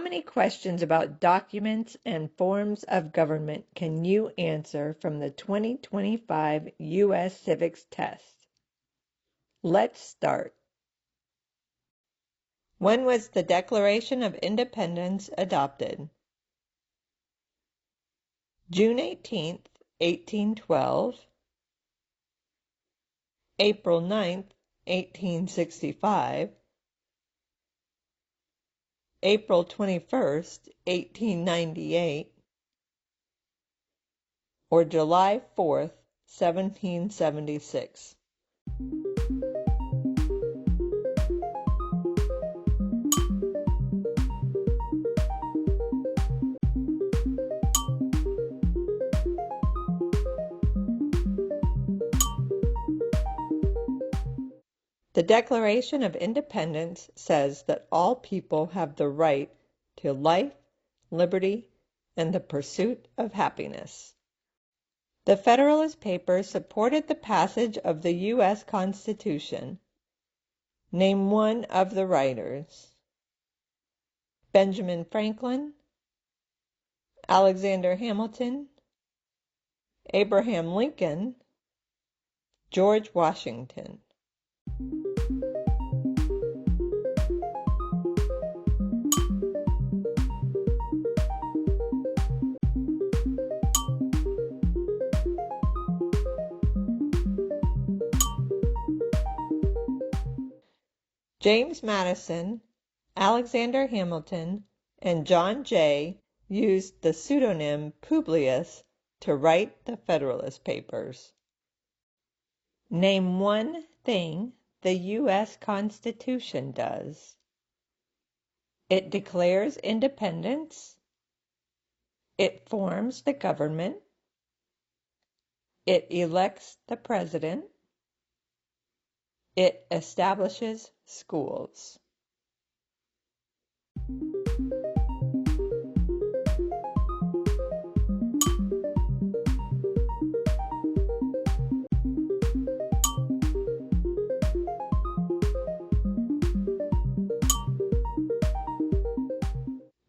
many questions about documents and forms of government can you answer from the 2025 U.S. Civics Test? Let's start. When was the Declaration of Independence adopted? June 18th, 1812, April 9th, 1865, April 21st, 1898, or July 4th, 1776. The Declaration of Independence says that all people have the right to life, liberty, and the pursuit of happiness. The Federalist Papers supported the passage of the U.S. Constitution. Name one of the writers. Benjamin Franklin, Alexander Hamilton, Abraham Lincoln, George Washington. James Madison, Alexander Hamilton, and John Jay used the pseudonym Publius to write the Federalist Papers. Name one thing the U.S. Constitution does. It declares independence. It forms the government. It elects the president. It establishes schools.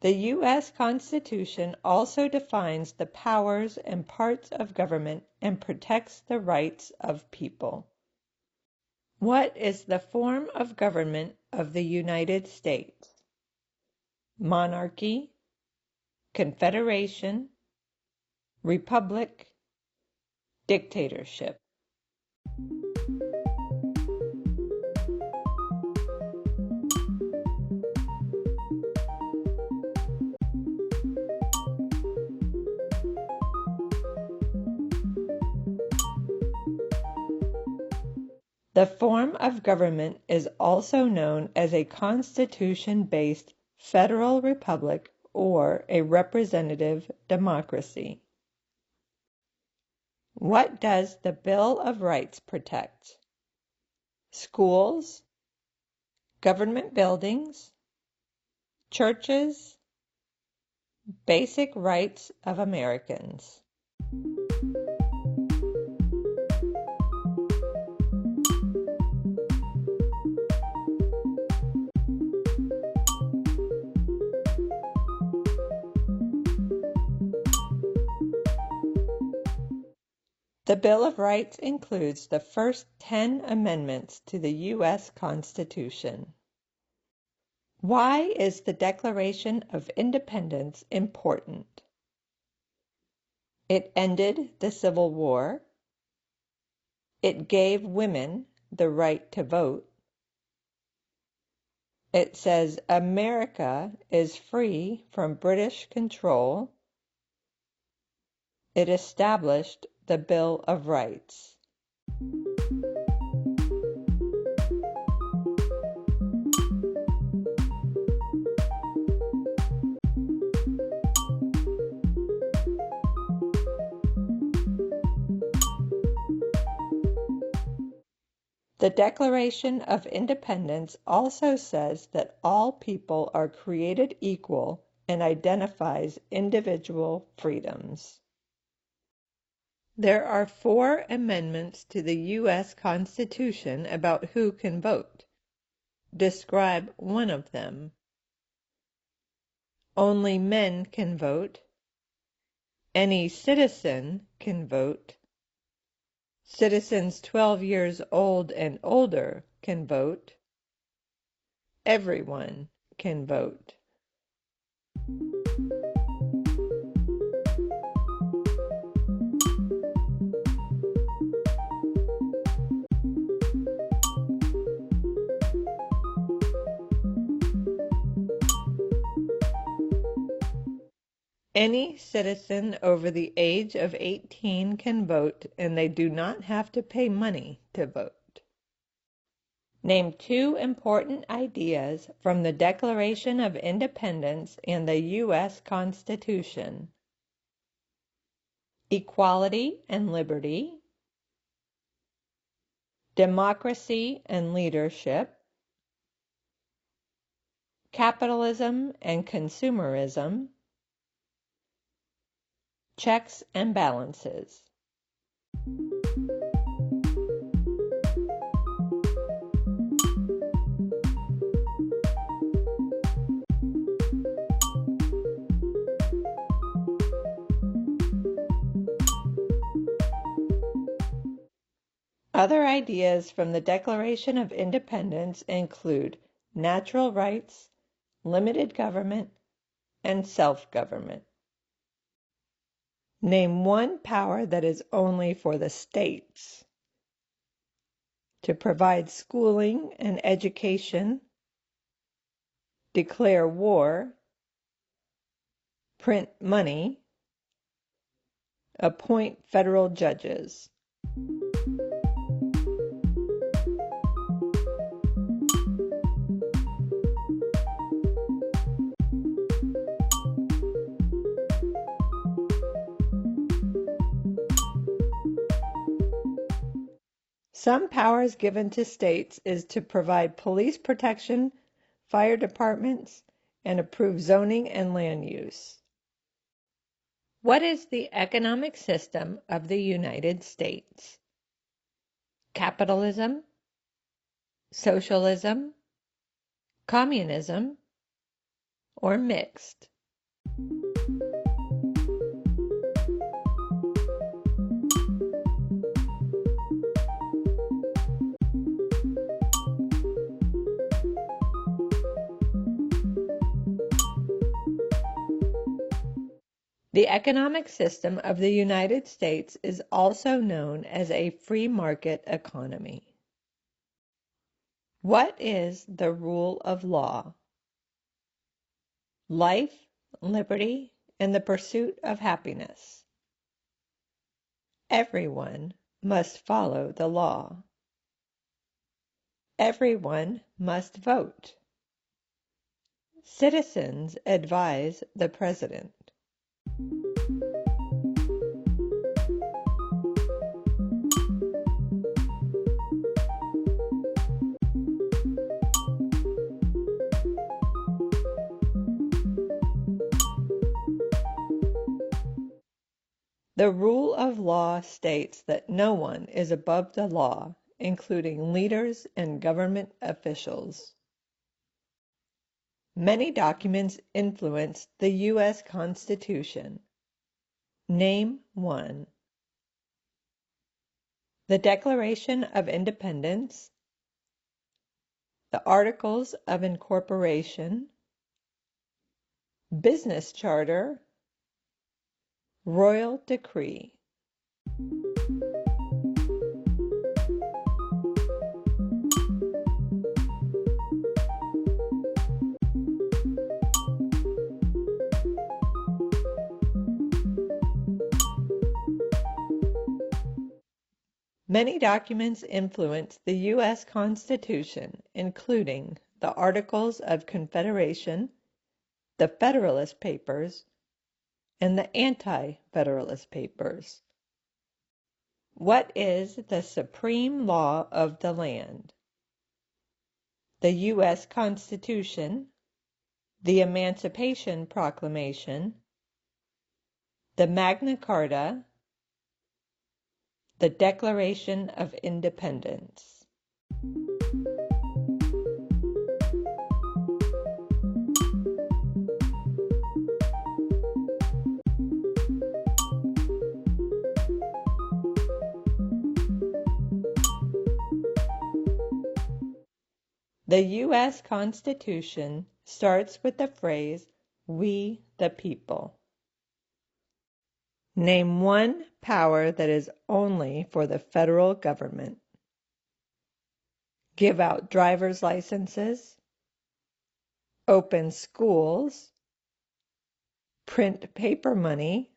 The U.S. Constitution also defines the powers and parts of government and protects the rights of people. What is the form of government of the United States? Monarchy, confederation, republic, dictatorship. The form of government is also known as a constitution-based federal republic or a representative democracy. What does the Bill of Rights protect? Schools, government buildings, churches, basic rights of Americans. The Bill of Rights includes the first 10 amendments to the U.S. Constitution. Why is the Declaration of Independence important? It ended the Civil War. It gave women the right to vote. It says America is free from British control. It established the Bill of Rights. The Declaration of Independence also says that all people are created equal and identifies individual freedoms. There are 4 amendments to the U.S. Constitution about who can vote. Describe one of them. Only men can vote. Any citizen can vote. Citizens 12 years old and older can vote. Everyone can vote. Any citizen over the age of 18 can vote, and they do not have to pay money to vote. Name 2 important ideas from the Declaration of Independence and the U.S. Constitution. Equality and liberty, democracy and leadership, capitalism and consumerism, checks and balances. Other ideas from the Declaration of Independence include natural rights, limited government, and self-government. Name 1 power that is only for the states. To provide schooling and education, declare war, print money, appoint federal judges. Some powers given to states is to provide police protection, fire departments, and approve zoning and land use. What is the economic system of the United States? Capitalism, socialism, communism, or mixed? The economic system of the United States is also known as a free market economy. What is the rule of law? Life, liberty, and the pursuit of happiness. Everyone must follow the law. Everyone must vote. Citizens advise the president. The rule of law states that no one is above the law, including leaders and government officials. Many documents influence the U.S. Constitution. Name 1. The Declaration of Independence, the Articles of Incorporation, Business Charter, Royal Decree. Many documents influence the U.S. Constitution, including the Articles of Confederation, the Federalist Papers, and the Anti-Federalist Papers. What is the supreme law of the land? The U.S. Constitution, the Emancipation Proclamation, the Magna Carta, the Declaration of Independence. The U.S. Constitution starts with the phrase, "We the people." Name one power that is only for the federal government. Give out driver's licenses, open schools, print paper money,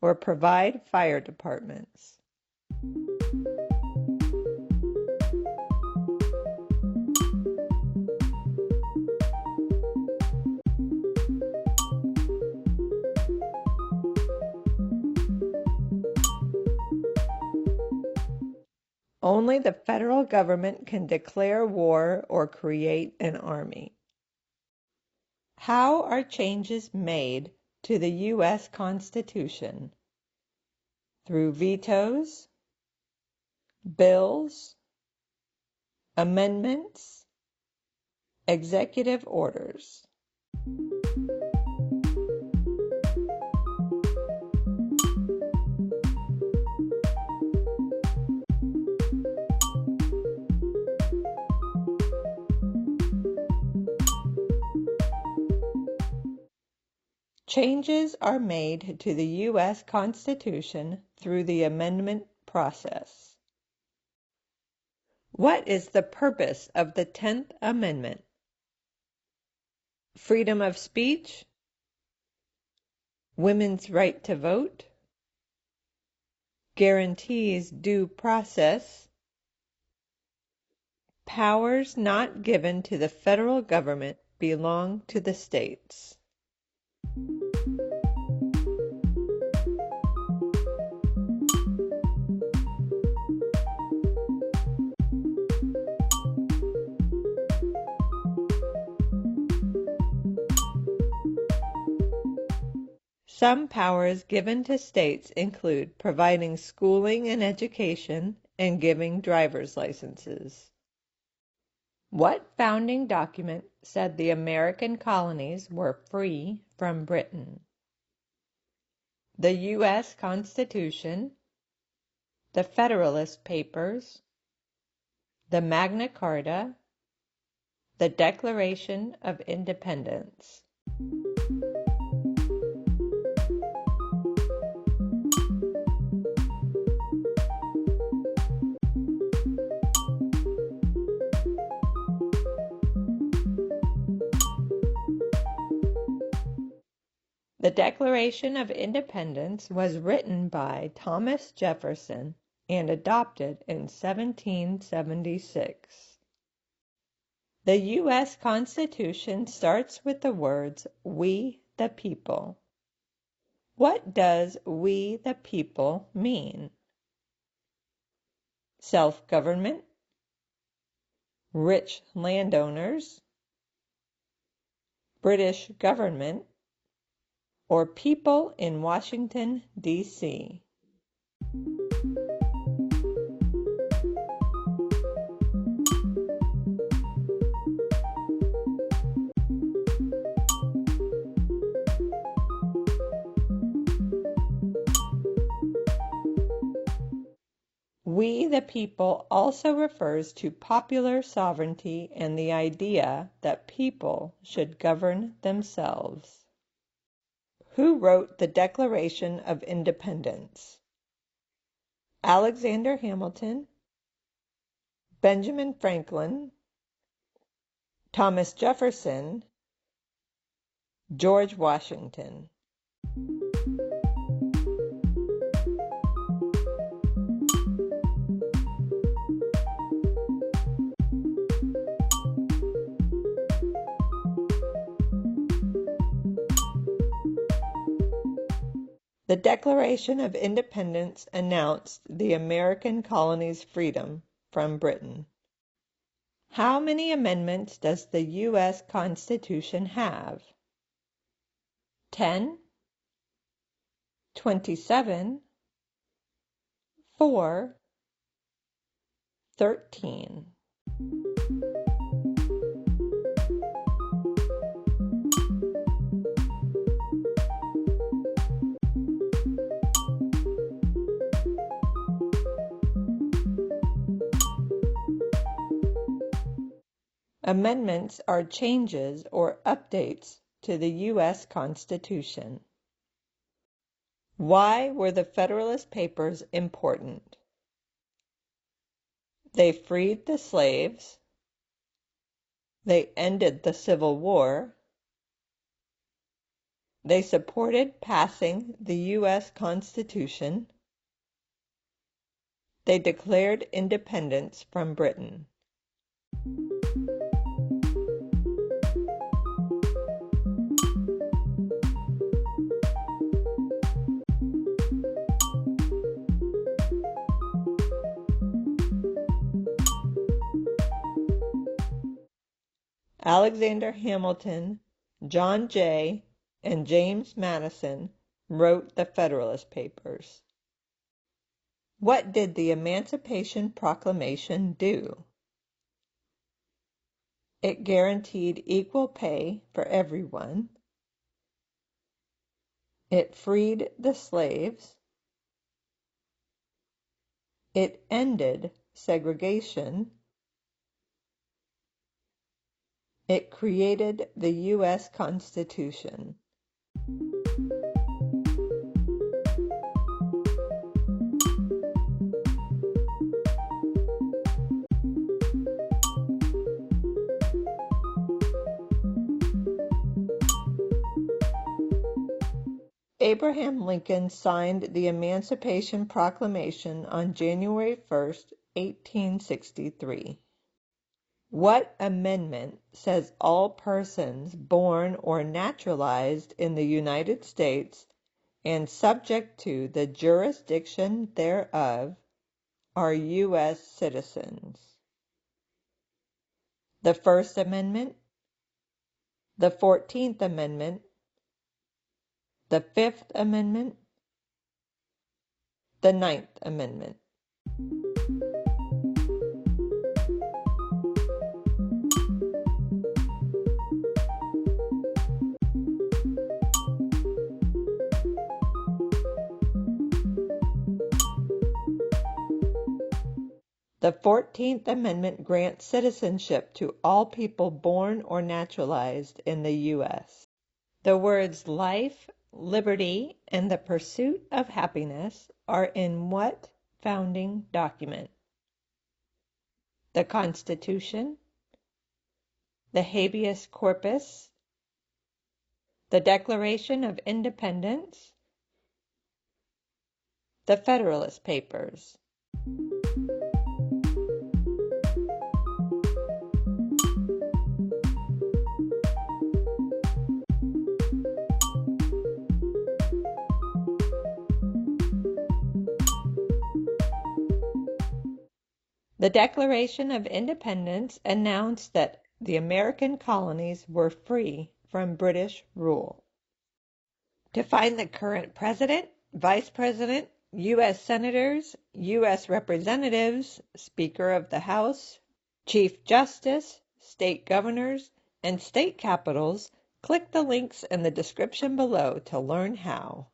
or provide fire departments. Only the federal government can declare war or create an army. How are changes made to the U.S. Constitution? Through vetoes, bills, amendments, executive orders. Changes are made to the U.S. Constitution through the amendment process. What is the purpose of the 10th Amendment? Freedom of speech, women's right to vote, guarantees due process, powers not given to the federal government belong to the states. Some powers given to states include providing schooling and education and giving driver's licenses. What founding document said the American colonies were free from Britain? The U.S. Constitution, the Federalist Papers, the Magna Carta, the Declaration of Independence. The Declaration of Independence was written by Thomas Jefferson and adopted in 1776. The U.S. Constitution starts with the words, "We the people." What does "we the people" mean? Self-government, rich landowners, British government, or people in Washington, D.C. We the people also refers to popular sovereignty and the idea that people should govern themselves. Who wrote the Declaration of Independence? Alexander Hamilton, Benjamin Franklin, Thomas Jefferson, George Washington. The Declaration of Independence announced the American colonies' freedom from Britain. How many amendments does the U.S. Constitution have? 10, 27, 4, 13. Amendments are changes or updates to the U.S. Constitution. Why were the Federalist Papers important? They freed the slaves. They ended the Civil War. They supported passing the U.S. Constitution. They declared independence from Britain. Alexander Hamilton, John Jay, and James Madison wrote the Federalist Papers. What did the Emancipation Proclamation do? It guaranteed equal pay for everyone. It freed the slaves. It ended segregation. It created the U.S. Constitution. Abraham Lincoln signed the Emancipation Proclamation on January 1st, 1863. What amendment says all persons born or naturalized in the United States and subject to the jurisdiction thereof are U.S. citizens? The First Amendment, the 14th Amendment, the Fifth Amendment, the Ninth Amendment. The 14th Amendment grants citizenship to all people born or naturalized in the U.S. The words life, liberty, and the pursuit of happiness are in what founding document? The Constitution, the habeas corpus, the Declaration of Independence, the Federalist Papers. The Declaration of Independence announced that the American colonies were free from British rule. To find the current president, vice president, U.S. senators, U.S. representatives, Speaker of the House, Chief Justice, state governors, and state capitals, click the links in the description below to learn how.